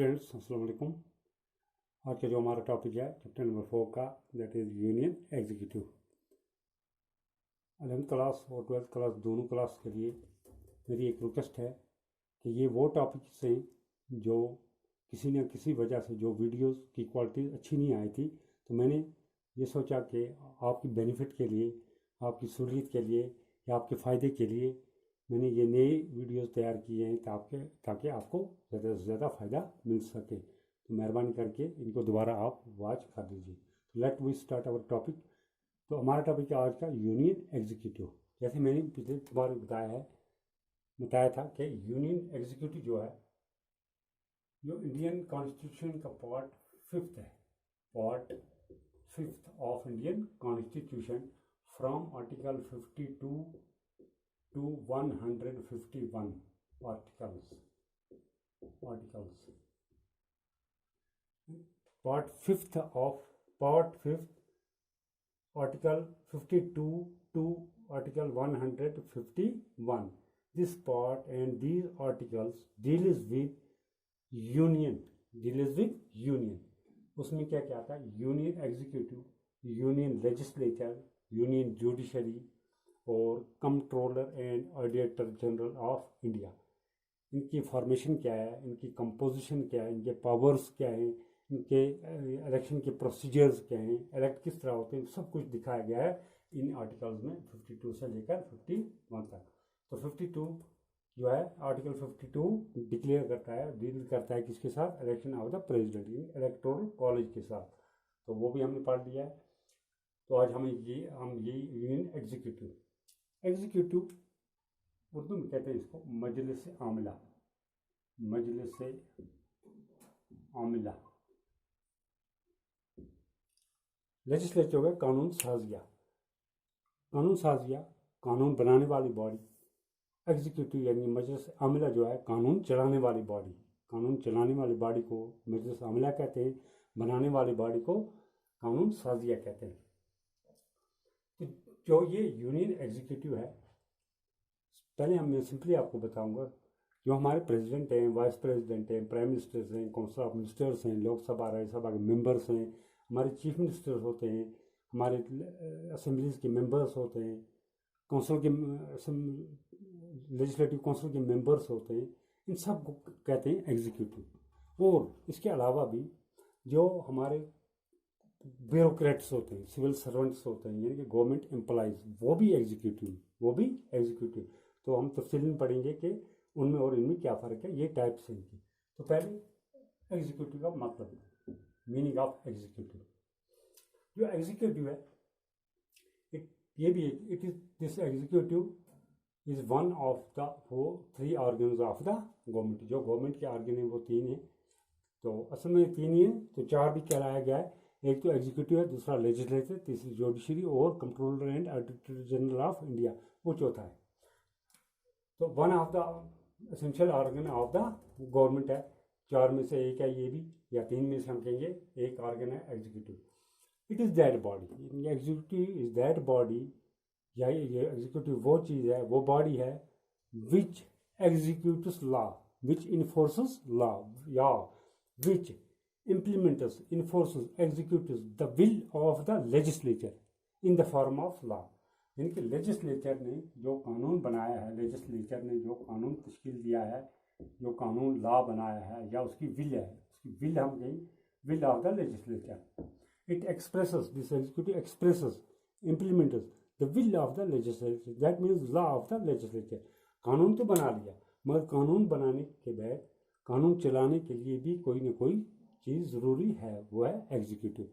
Students अस्सलाम वालेकुम। आज का जो हमारा टॉपिक है चैप्टर नंबर 4 का, that is union executive. 11th class और 12th क्लास दोनों क्लास के लिए मेरी एक रिक्वेस्ट है कि ये वो टॉपिक्स हैं जो किसी न किसी वजह से जो वीडियोस की क्वालिटी अच्छी नहीं आई थी, तो मैंने ये सोचा कि आपकी बेनिफिट के लिए, आपकी सहूलियत के लिए या आपके फ़ायदे के लिए मैंने ये नए वीडियोस तैयार किए हैं ताकि आपको ज़्यादा से ज़्यादा फ़ायदा मिल सके। तो मेहरबानी करके इनको दोबारा आप वॉच कर लीजिए। तो let we start our topic. तो हमारा टॉपिक है आज का यूनियन एग्जीक्यूटिव। जैसे मैंने पिछले बार बताया था कि यूनियन एग्जीक्यूटिव जो है, जो इंडियन कॉन्स्टिट्यूशन का पार्ट 5 है, part 5 of Indian constitution from article 52 to 151 articles. Part 5th of Part 5th, Article 52 to Article 151. This part and these articles deals with union. उसमें क्या क्या आता है? Union executive, union legislature, union judiciary और controller and auditor general of India. इनकी formation क्या है, इनकी कंपोजिशन क्या है, इनके पावर्स क्या हैं, इनके इलेक्शन के प्रोसीजर्स क्या हैं, इलेक्ट किस तरह होते हैं, सब कुछ दिखाया गया है इन आर्टिकल्स में 52 से लेकर 51 तक। तो 52 जो है, आर्टिकल 52 डिक्लेयर करता है, डील करता है किसके साथ? Election of the president electoral college के साथ। तो वो भी हमने पढ़ लिया है। तो आज हम ये यूनियन एग्जीक्यूटिव उर्दू में कहते हैं इसको मजलिस आमिला। लेजिस्लेचर हो गया कानून साजिया, कानून बनाने वाली बॉडी। एग्जीक्यूटिव यानी मजलिस आमिला जो है, कानून चलाने वाली बॉडी। कानून चलाने वाली बॉडी को मजलिस आमिला कहते हैं, बनाने वाली बॉडी को कानून साजिया कहते हैं। जो ये यूनियन एग्जीक्यूटिव है, पहले मैं सिंपली आपको बताऊंगा। जो हमारे प्रेसिडेंट हैं, वाइस प्रेसिडेंट हैं, प्राइम मिनिस्टर्स हैं, काउंसिल ऑफ मिनिस्टर्स हैं, लोकसभा राज्यसभा के मेंबर्स हैं, हमारे चीफ मिनिस्टर्स होते हैं, हमारे असेंबलीज के मेंबर्स होते हैं, काउंसिल के लेजिस्लेटिव काउंसिल के मेंबर्स होते हैं, इन सब को कहते हैं एग्जीक्यूटिव। और इसके अलावा भी जो हमारे ब्यूरोक्रेट्स होते हैं, सिविल सर्वेंट्स होते हैं, यानी कि गवर्नमेंट एम्प्लॉइज, वो भी एग्जीक्यूटिव। तो हम तफसील में पढ़ेंगे कि उनमें और इनमें क्या फ़र्क है, ये टाइप्स हैं इनकी। तो पहले एग्जीक्यूटिव का मतलब, मीनिंग ऑफ एग्जीक्यूटिव। जो एग्जीक्यूटिव है, this executive is one of the 3 organs of the government. जो गवर्नमेंट के ऑर्गन है वो 3 हैं। तो असल में 3 ही हैं, तो 4 भी कहलाया गया है। एक तो एग्जीक्यूटिव है, दूसरा लेजिस्लेचर, तीसरी जुडिशरी और controller and auditor general of India, वो चौथा है। तो one of the essential organ of the government है। 4 में से एक है ये भी, या 3 में से हम कहेंगे एक ऑर्गन है executive. It is that body, executive is that body, या ये एग्जीक्यूटिव वो चीज़ है, वो बॉडी है विच एग्जीक्यूट्स लॉ, विच इन्फोर्सेस लॉ, या विच implements, enforces, executes the will of the legislature in the form of law। यानी कि लेजिस्लेचर ने जो कानून बनाया है, लेजिस्लेचर ने जो कानून तश्कील दिया है, जो कानून लॉ बनाया है, या उसकी विल है, उसकी विल हम कहें will of the legislature. It expresses, this executive expresses, implements the will of the legislature, that means law of the legislature. कानून तो बना लिया, मगर कानून बनाने के बाद कानून चलाने के लिए भी कोई ना कोई चीज़ ज़रूरी है, वो है एग्जीक्यूटिव।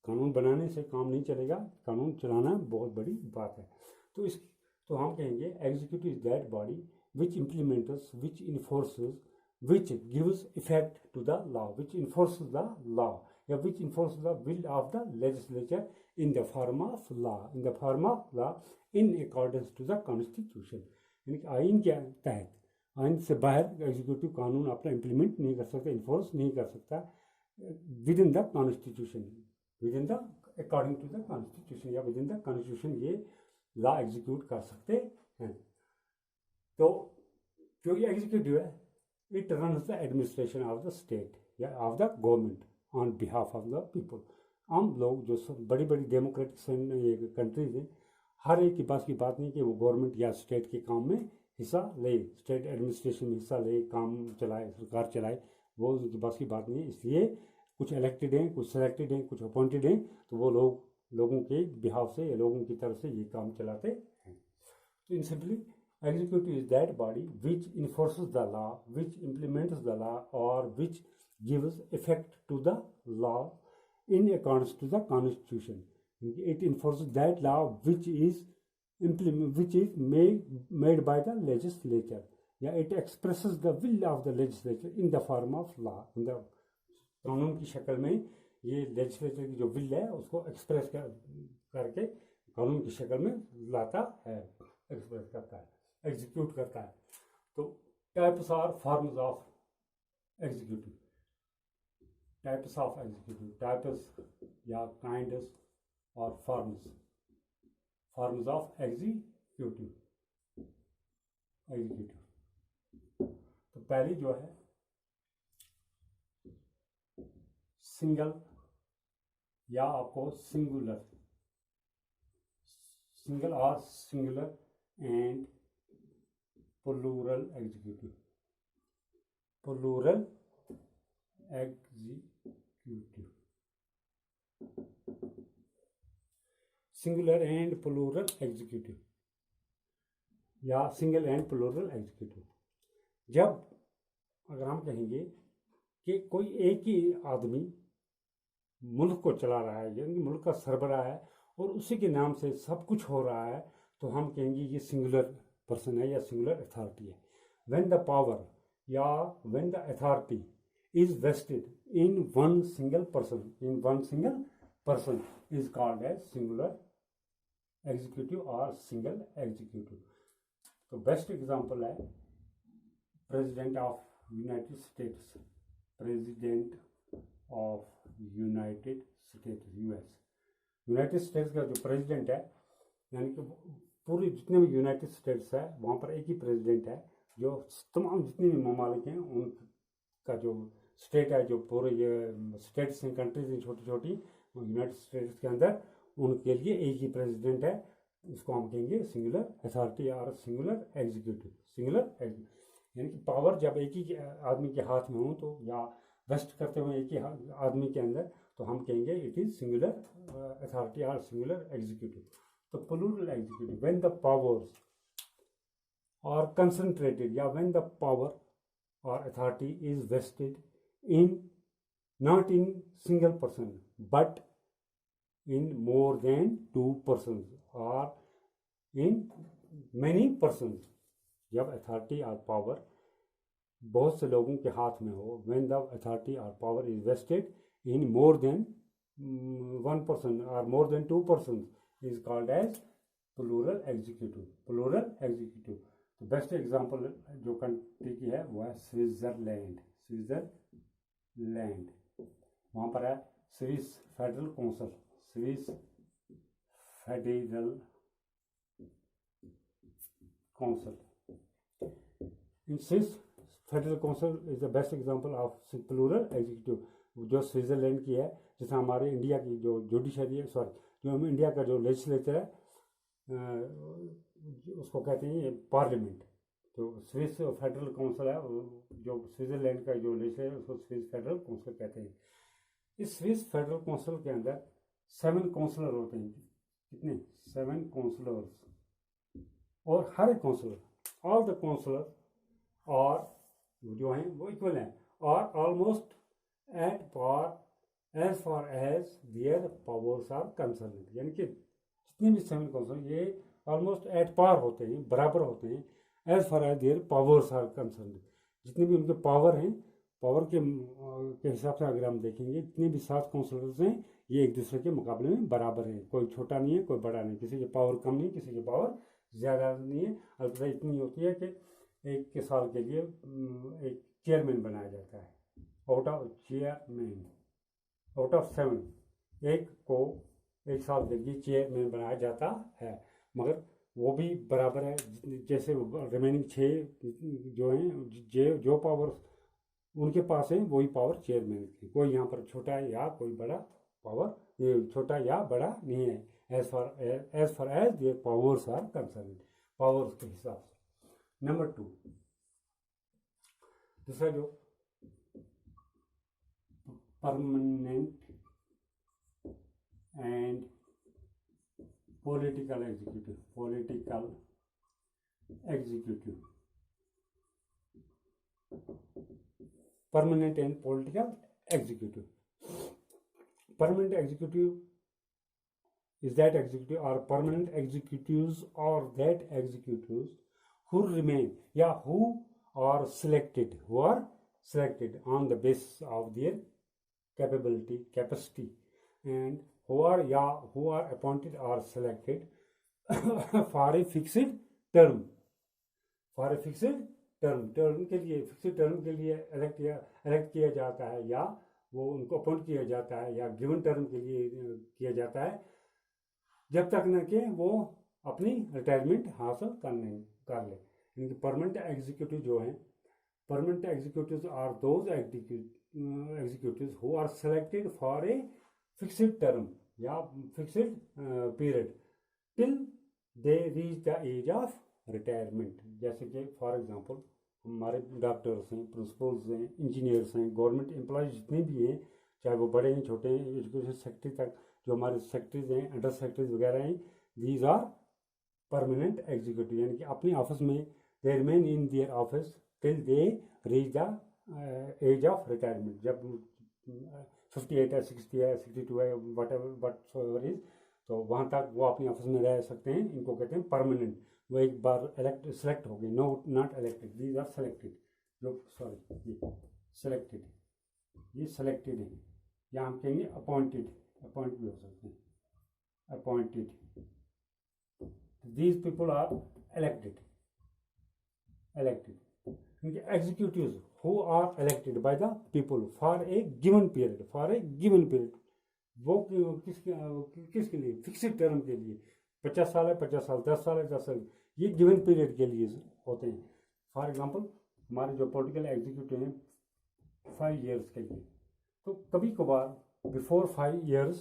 कानून बनाने से काम नहीं चलेगा, कानून चलाना बहुत बड़ी बात है। तो हम कहेंगे executive is that body which implements, which enforces, which gives effect to the law, which enforces the law, या which enforces the will of the legislature in the form of law, in accordance to the constitution. यानी कि आइन के तहत, आइन से बाहर executive कानून अपना इम्प्लीमेंट नहीं कर सकता, इन्फोर्स नहीं कर सकता within the constitution, within the according to the constitution, या विद इन द कॉन्स्टिट्यूशन ये लॉ एग्जीक्यूट कर सकते हैं। तो जो ये एग्जीक्यूटिव है, It runs the administration of the state या of the government on behalf of the people. हम लोग जो बड़ी बड़ी डेमोक्रेटिक कंट्रीज हैं, हर एक के पास की बात नहीं कि वो गवर्नमेंट या स्टेट के काम में हिस्सा ले, स्टेट एडमिनिस्ट्रेशन में हिस्सा ले, काम चलाए, सरकार चलाए, वो उनके पास की बात नहीं है। इसलिए कुछ इलेक्टेड हैं, कुछ सेलेक्टेड हैं, कुछ अपॉइंटेड हैं, तो वो लोगों के बिहाफ से या लोगों की तरफ से ये काम चलाते हैं। तो इन simply executive is that body which enforces the law, which implements the law, or which gives effect to the law in accordance to the constitution. It enforces that law which is made by the legislature. Yeah, it expresses the will of the legislature in the form of law. In the कानून की शक्ल में ये legislature की जो will है उसको express करके कानून की शक्ल में लाता है, एक्सप्रेस करता है, एग्जीक्यूट करता है। तो types are forms of executive, types of executive, types या काइंड्स और फॉर्म्स ऑफ एग्जीक्यूटिव। तो पहली जो है सिंगल या आपको सिंगुलर, सिंगल और singular and plural executive, plural executive, singular and plural executive या सिंगल एंड प्लूरल एग्जीक्यूटिव। जब अगर हम कहेंगे कि कोई एक ही आदमी मुल्क को चला रहा है, यानी मुल्क का सरबराह है और उसी के नाम से सब कुछ हो रहा है, तो हम कहेंगे ये सिंगुलर पर्सन है या सिंगुलर अथॉरिटी है। व्हेन द पावर या when the authority is vested in one single person is called as singular executive और सिंगल एग्जीक्यूटिव। तो बेस्ट एग्जांपल है president of United States, president of United States US. United States का जो president है, यानी कि पूरी जितने भी यूनाइटेड स्टेट्स है वहाँ पर एक ही प्रेसिडेंट है, जो तमाम जितने भी ममालिक हैं उनका जो स्टेट है, जो पूरे ये स्टेट्स हैं, कंट्रीज हैं छोटी छोटी यूनाइटेड स्टेट्स के अंदर, उनके लिए एक ही प्रेसिडेंट है। इसको हम कहेंगे सिंगुलर अथॉरिटी और सिंगुलर एग्जीक्यूटिव। यानी कि पावर जब एक ही आदमी के हाथ में हो तो या वेस्ट करते हुए एक ही आदमी के अंदर, तो हम कहेंगे इट इज सिंगुलर अथॉरिटी और सिंगुलर एग्जीक्यूटिव। तो plural executive when the powers are concentrated या व्हेन द पावर और authority is vested in not in single person but in more than 2 persons or in many persons। जब authority और power बहुत से लोगों के हाथ में हो, when the authority or power is vested in more than 1 person or more than 2 persons is called as plural executive, plural executive। तो बेस्ट एग्जांपल जो कंट्री की है वो है स्विट्जरलैंड, स्विट्जरलैंड। वहाँ पर है Swiss federal council, Swiss Federal Council। In Swiss Federal Council is the best example of plural executive, जो स्विट्जरलैंड की है। जैसे हमारे इंडिया की जो जुडिशरी है, जो हम इंडिया का जो लेजिस्लेचर है उसको कहते हैं पार्लियामेंट। तो स्विस फेडरल काउंसिल है, जो स्विट्जरलैंड का जो लेजिस्लेचर है उसको स्विस फेडरल काउंसिल कहते हैं। इस स्विस फेडरल काउंसिल के अंदर 7 काउंसलर होते हैं। कितने? 7 काउंसलर्स। और हर एक काउंसलर, ऑल द काउंसलर और जो हैं वो इक्वल हैं और almost at par as far as their powers are concern. यानी कि जितने भी 7 काउंसलर ये ऑलमोस्ट एट पार होते हैं, बराबर होते हैं, as far as their powers are concern. जितने भी उनके पावर हैं, पावर के हिसाब से अगर हम देखेंगे जितने भी 7 काउंसलर्स हैं ये एक दूसरे के मुकाबले में बराबर है। कोई छोटा नहीं है, कोई बड़ा नहीं, किसी की पावर कम नहीं, किसी की पावर ज़्यादा नहीं है। अलबत्ता इतनी होती है कि एक के साल के लिए एक चेयरमैन बनाया जाता है। आउट ऑफ 7 एक को एक साल के लिए चेयरमैन बनाया जाता है। मगर वो भी बराबर है, जैसे रिमेनिंग 6 जो हैं, जो पावर उनके पास है वही पावर चेयरमैन की। कोई यहाँ पर छोटा या कोई बड़ा पावर, ये छोटा या बड़ा नहीं है, as far as their powers are concern, powers के हिसाब से। नंबर 2, दूसरा जो permanent and political executive, permanent and political executive. Permanent executive is that executive, or permanent executives or that executives who remain, who are selected, on the basis of their capacity, and who are appointed or selected for a fixed term, term के लिए, fixed term के लिए elect किया जाता है, या वो उनको अपॉइंट किया जाता है, या गिवन टर्म के लिए किया जाता है, जब तक न कि वो अपनी रिटायरमेंट हासिल कर ले। इनके परमानेंट एग्जीक्यूटिव जो हैं, permanent executive are those executive who are selected for a fixed term या fixed period till they reach the age of retirement. जैसे कि फॉर एग्जांपल हमारे डॉक्टर्स हैं, प्रिंसिपल्स हैं, इंजीनियर्स हैं, गवर्नमेंट एम्प्लॉयज जितने भी हैं, चाहे वो बड़े हैं छोटे हैं, एजुकेशन सेक्रेटरी तक जो हमारे सेक्रेटरीज हैं, अंडर सेक्रेटरीज वगैरह हैं, दीज आर परमानेंट एग्जीक्यूटिव, यानी कि अपनी ऑफिस में they remain in their office till they reach the age of retirement. जब 58 है, 60 है, 62 है, वट इज, तो वहाँ तक वो अपनी ऑफिस में रह सकते हैं। इनको कहते हैं परमानेंट। वो एक बार सेलेक्ट हो गए, not elected, these are selected. ये सेलेक्टेड, ये सेलेक्टेड है, या हम कहेंगे अपॉइंटेड, अपॉइंट भी हो सकते हैं, appointed. These people are elected. Executives who are elected by the people for a given period, वो किसके लिए? फिक्स्ड टर्म के लिए। 50 साल है 50 साल, 10 साल है 10 साल, ये गिवन पीरियड के लिए होते हैं। फॉर एग्जांपल हमारे जो पॉलिटिकल एग्जीक्यूटिव हैं 5 years के लिए, तो कभी कभार बिफोर 5 years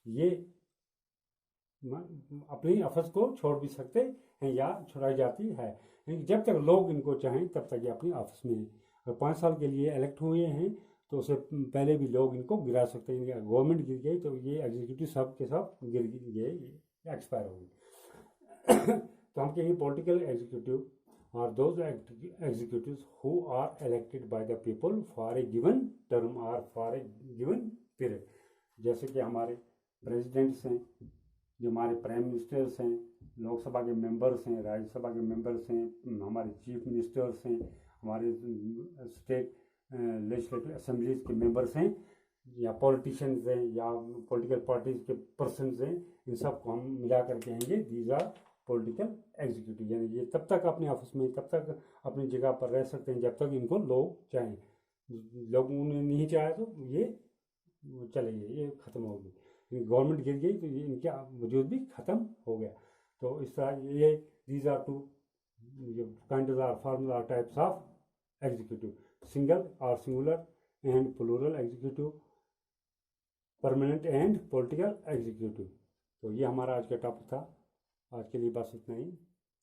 ये अपनी ऑफिस को छोड़ भी सकते हैं या छुड़ाई जाती है। जब तक लोग इनको चाहें तब तक ये अपनी ऑफिस में, अगर 5 साल के लिए इलेक्ट हुए हैं तो उससे पहले भी लोग इनको गिरा सकते हैं। गवर्नमेंट गिर गई तो ये एग्जीक्यूटिव सब के सब गिर गए, एक्सपायर हो गए। तो हम कहेंगे political executive are those executives who are elected by the people for a given term और फॉर ए गिवन पीरियड। जैसे कि हमारे प्रेसिडेंट्स हैं, जो हमारे प्राइम मिनिस्टर्स हैं, लोकसभा के मेंबर्स हैं, राज्यसभा के मेंबर्स हैं, हमारे चीफ मिनिस्टर्स हैं, हमारे स्टेट लेजिस्लेटिव असेंबलीज के मेंबर्स हैं, या पॉलिटिशियंस हैं, या पॉलिटिकल पार्टीज के पर्सनस हैं, इन सब को हम मिला कर कहेंगे दीज आर पॉलिटिकल एग्जीक्यूटिव। यानी ये तब तक अपने ऑफिस में, तब तक अपनी जगह पर रह सकते हैं जब तक इनको लोग चाहें। लोग उन्हें नहीं चाहे तो ये चले गए, ये ख़त्म हो गई, गवर्नमेंट गिर गई तो ये इनका वजूद भी ख़त्म हो गया। तो इस तरह ये these are two kind are formula types of executive, single और singular and plural executive, permanent and political executive. तो ये हमारा आज का टॉपिक था। आज के लिए बस इतना ही।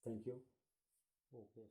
Thank you. ओके।